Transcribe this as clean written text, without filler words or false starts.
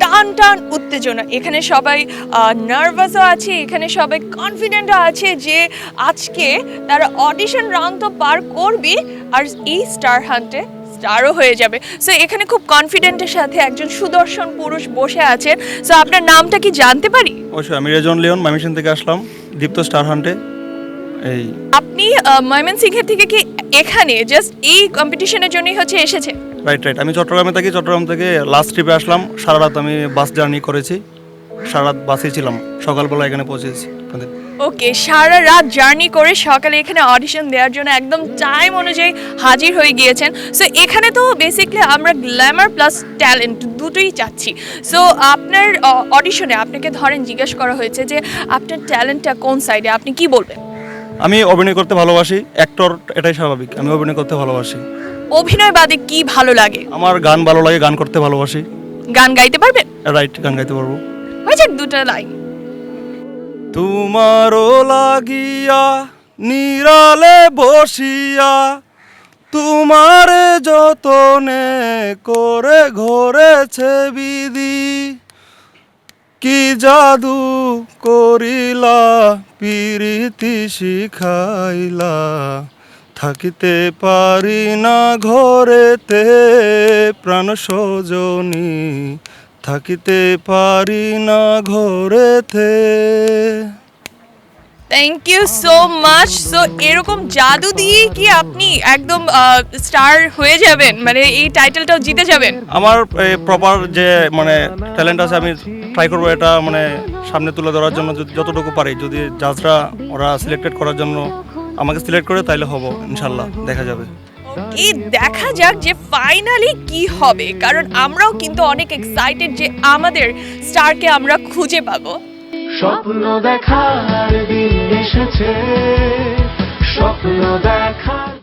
টান টান উত্তেজনা। এখানে সবাই নার্ভাসও আছে, এখানে সবাই কনফিডেন্টও আছে যে আজকে তারা অডিশন রাউন্ড তো পার করবে আর এই স্টার হান্টে স্টারও হয়ে যাবে। সো এখানে খুব কনফিডেন্টের সাথে একজন সুদর্শন পুরুষ বসে আছেন। সো আপনার নামটা কি জানতে পারি? অবশ্যই, আমি রেজন লিওন, ময়মনসিংহ থেকে আসলাম দীপ্ত স্টার হান্টে। এই আপনি ময়মনসিংহের থেকে কি এখানে জাস্ট এই কম্পিটিশনের জন্যই হচ্ছে এসেছে? রাইট, আমি চট্টগ্রামে থাকি। চট্টগ্রাম থেকে লাস্ট ট্রিপে আসলাম। সারা রাত আমি বাস জার্নি করেছি, সারা রাত বাসেই ছিলাম, সকালবেলা এখানে পৌঁছেছি আপনাদের। ওকে, সারা রাত জার্নি করে সকালে এখানে অডিশন দেওয়ার জন্য একদম টাইম অনুযায়ী হাজির হয়ে গিয়েছেন। সো এখানে তো বেসিক্যালি আমরা গ্ল্যামার প্লাস ট্যালেন্ট দুটোই চাচ্ছি। সো আপনার অডিশনে আপনাকে ধরেন জিজ্ঞেস করা হয়েছে যে আপনার ট্যালেন্টটা কোন সাইডে, আপনি কি বলবেন? আমি অভিনয় করতে ভালোবাসি, অ্যাক্টর, এটাই স্বাভাবিক। আমি অভিনয় করতে ভালোবাসি। অভিনয় বাদে কি ভালো লাগে? আমার গান ভালো লাগে, গান করতে ভালোবাসি। গান গাইতে পারবেন? রাইট, গান গাইতে পারবো। হয়ে যাক দুটো লাইন। তোমারও লাগিয়া নিরালে বসিয়া, তোমার যতনে করে ঘরেছে বিধি, কি জাদু করিলা পিরিতি শিখাইলা, থাকিতে পারি না ঘরেতে প্রাণ সজনী, থাকিতে পারি না ঘরেতে। Thank you so much. So এরকম জাদু দিয়ে কি আপনি একদম স্টার হয়ে যাবেন, মানে এই টাইটেলটাও জিতে যাবেন? আমার প্রপার যে মানে ট্যালেন্ট আছে, আমি ট্রাই করবো এটা মানে সামনে তুলে ধরার জন্য যতটুকু পারি। যদি জাজরা ওরা সিলেক্টেড করার জন্য আমাকে সিলেক্ট করে তাইলে হবো, ইনশাল্লাহ দেখা যাবে। এই দেখা যাক যে ফাইনালি কি হবে, কারণ আমরাও কিন্তু অনেক এক্সাইটেড যে আমাদের স্টারকে আমরা খুঁজে পাবো। স্বপ্ন দেখার দিন এসেছে।